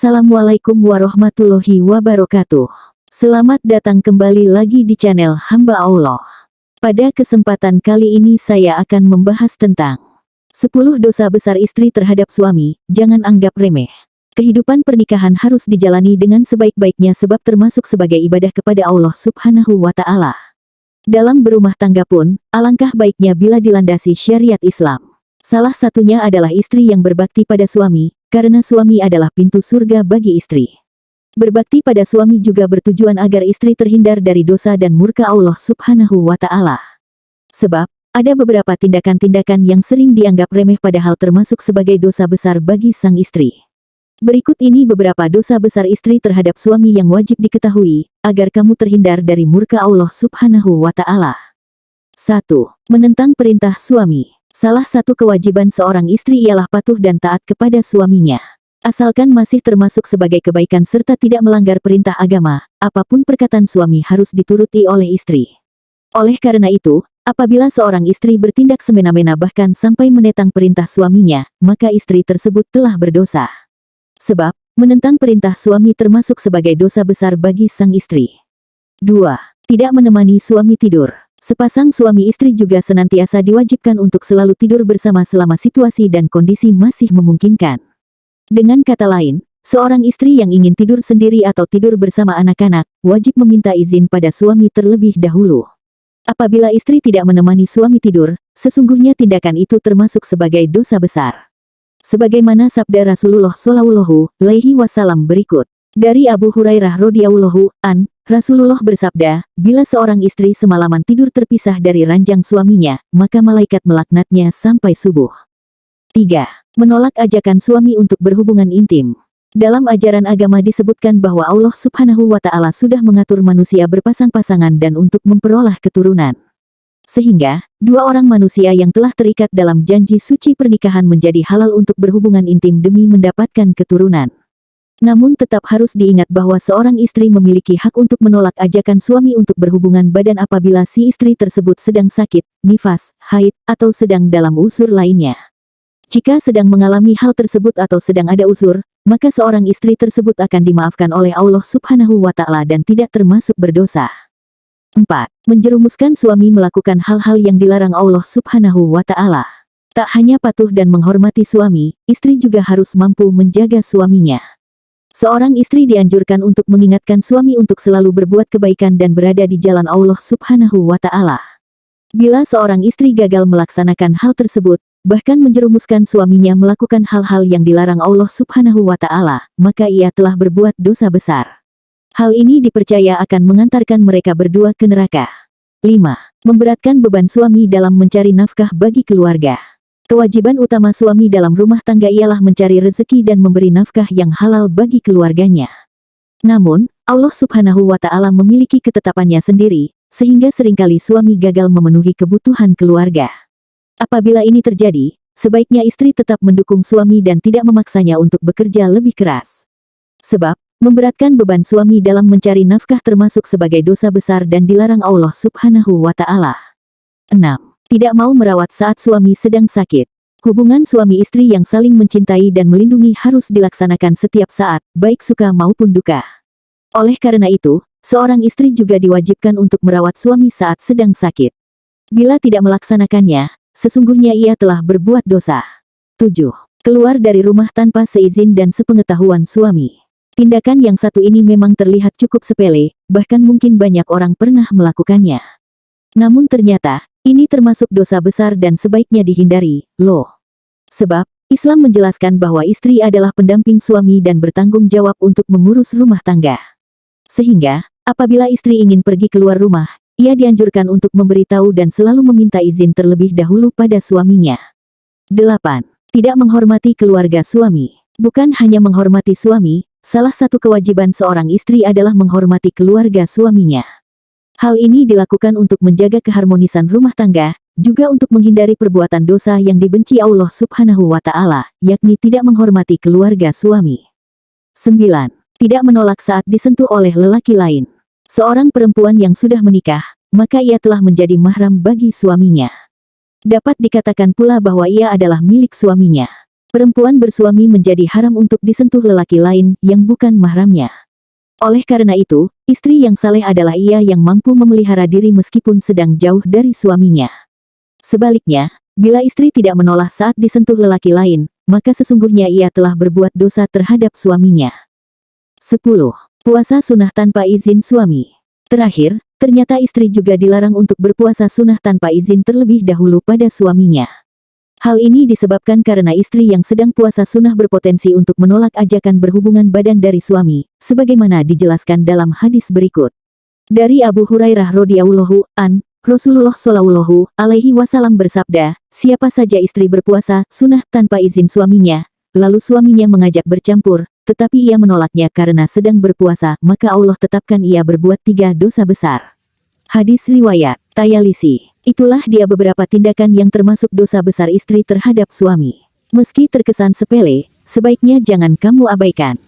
Assalamualaikum warahmatullahi wabarakatuh. Selamat datang kembali lagi di channel Hamba Allah. Pada kesempatan kali ini saya akan membahas tentang 10 dosa besar istri terhadap suami. Jangan anggap remeh. Kehidupan pernikahan harus dijalani dengan sebaik-baiknya sebab termasuk sebagai ibadah kepada Allah Subhanahu wa Ta'ala. Dalam berumah tangga pun, alangkah baiknya bila dilandasi syariat Islam. Salah satunya adalah istri yang berbakti pada suami, karena suami adalah pintu surga bagi istri. Berbakti pada suami juga bertujuan agar istri terhindar dari dosa dan murka Allah Subhanahu wa Ta'ala. Sebab, ada beberapa tindakan-tindakan yang sering dianggap remeh padahal termasuk sebagai dosa besar bagi sang istri. Berikut ini beberapa dosa besar istri terhadap suami yang wajib diketahui, agar kamu terhindar dari murka Allah Subhanahu wa Ta'ala. 1. Menentang perintah suami. Salah satu kewajiban seorang istri ialah patuh dan taat kepada suaminya. Asalkan masih termasuk sebagai kebaikan serta tidak melanggar perintah agama, apapun perkataan suami harus dituruti oleh istri. Oleh karena itu, apabila seorang istri bertindak semena-mena bahkan sampai menentang perintah suaminya, maka istri tersebut telah berdosa. Sebab, menentang perintah suami termasuk sebagai dosa besar bagi sang istri. 2. Tidak menemani suami tidur. Sepasang suami istri juga senantiasa diwajibkan untuk selalu tidur bersama selama situasi dan kondisi masih memungkinkan. Dengan kata lain, seorang istri yang ingin tidur sendiri atau tidur bersama anak-anak, wajib meminta izin pada suami terlebih dahulu. Apabila istri tidak menemani suami tidur, sesungguhnya tindakan itu termasuk sebagai dosa besar. Sebagaimana sabda Rasulullah Shallallahu Alaihi Wasallam berikut. Dari Abu Hurairah radhiyallahu an, Rasulullah bersabda, bila seorang istri semalaman tidur terpisah dari ranjang suaminya, maka malaikat melaknatnya sampai subuh. 3. Menolak ajakan suami untuk berhubungan intim. Dalam ajaran agama disebutkan bahwa Allah Subhanahu wa Ta'ala sudah mengatur manusia berpasang-pasangan dan untuk memperoleh keturunan. Sehingga, dua orang manusia yang telah terikat dalam janji suci pernikahan menjadi halal untuk berhubungan intim demi mendapatkan keturunan. Namun tetap harus diingat bahwa seorang istri memiliki hak untuk menolak ajakan suami untuk berhubungan badan apabila si istri tersebut sedang sakit, nifas, haid, atau sedang dalam usur lainnya. Jika sedang mengalami hal tersebut atau sedang ada usur, maka seorang istri tersebut akan dimaafkan oleh Allah Subhanahu wa Ta'ala dan tidak termasuk berdosa. 4. Menjerumuskan suami melakukan hal-hal yang dilarang Allah Subhanahu wa Ta'ala. Tak hanya patuh dan menghormati suami, istri juga harus mampu menjaga suaminya. Seorang istri dianjurkan untuk mengingatkan suami untuk selalu berbuat kebaikan dan berada di jalan Allah Subhanahu wa Ta'ala. Bila seorang istri gagal melaksanakan hal tersebut, bahkan menjerumuskan suaminya melakukan hal-hal yang dilarang Allah Subhanahu wa Ta'ala, maka ia telah berbuat dosa besar. Hal ini dipercaya akan mengantarkan mereka berdua ke neraka. 5. Memberatkan beban suami dalam mencari nafkah bagi keluarga. Kewajiban utama suami dalam rumah tangga ialah mencari rezeki dan memberi nafkah yang halal bagi keluarganya. Namun, Allah Subhanahu wa Ta'ala memiliki ketetapannya sendiri, sehingga seringkali suami gagal memenuhi kebutuhan keluarga. Apabila ini terjadi, sebaiknya istri tetap mendukung suami dan tidak memaksanya untuk bekerja lebih keras. Sebab, memberatkan beban suami dalam mencari nafkah termasuk sebagai dosa besar dan dilarang Allah Subhanahu wa Ta'ala. 6. Tidak mau merawat saat suami sedang sakit. Hubungan suami istri yang saling mencintai dan melindungi harus dilaksanakan setiap saat, baik suka maupun duka. Oleh karena itu, seorang istri juga diwajibkan untuk merawat suami saat sedang sakit. Bila tidak melaksanakannya, sesungguhnya ia telah berbuat dosa. 7. Keluar dari rumah tanpa seizin dan sepengetahuan suami. Tindakan yang satu ini memang terlihat cukup sepele, bahkan mungkin banyak orang pernah melakukannya. Namun ternyata, ini termasuk dosa besar dan sebaiknya dihindari, loh. Sebab, Islam menjelaskan bahwa istri adalah pendamping suami dan bertanggung jawab untuk mengurus rumah tangga. Sehingga, apabila istri ingin pergi keluar rumah, ia dianjurkan untuk memberitahu dan selalu meminta izin terlebih dahulu pada suaminya. 8. Tidak menghormati keluarga suami. Bukan hanya menghormati suami, salah satu kewajiban seorang istri adalah menghormati keluarga suaminya. Hal ini dilakukan untuk menjaga keharmonisan rumah tangga, juga untuk menghindari perbuatan dosa yang dibenci Allah Subhanahu wa Ta'ala, yakni tidak menghormati keluarga suami. 9. Tidak menolak saat disentuh oleh lelaki lain. Seorang perempuan yang sudah menikah, maka ia telah menjadi mahram bagi suaminya. Dapat dikatakan pula bahwa ia adalah milik suaminya. Perempuan bersuami menjadi haram untuk disentuh lelaki lain yang bukan mahramnya. Oleh karena itu, istri yang saleh adalah ia yang mampu memelihara diri meskipun sedang jauh dari suaminya. Sebaliknya, bila istri tidak menolak saat disentuh lelaki lain, maka sesungguhnya ia telah berbuat dosa terhadap suaminya. 10. Puasa sunnah tanpa izin suami. Terakhir, ternyata istri juga dilarang untuk berpuasa sunnah tanpa izin terlebih dahulu pada suaminya. Hal ini disebabkan karena istri yang sedang puasa sunnah berpotensi untuk menolak ajakan berhubungan badan dari suami, sebagaimana dijelaskan dalam hadis berikut. Dari Abu Hurairah radhiyallahu an, Rasulullah shallallahu alaihi wasallam bersabda, siapa saja istri berpuasa sunnah tanpa izin suaminya, lalu suaminya mengajak bercampur, tetapi ia menolaknya karena sedang berpuasa, maka Allah tetapkan ia berbuat 3 dosa besar. Hadis riwayat Tayalisi. Itulah dia beberapa tindakan yang termasuk dosa besar istri terhadap suami. Meski terkesan sepele, sebaiknya jangan kamu abaikan.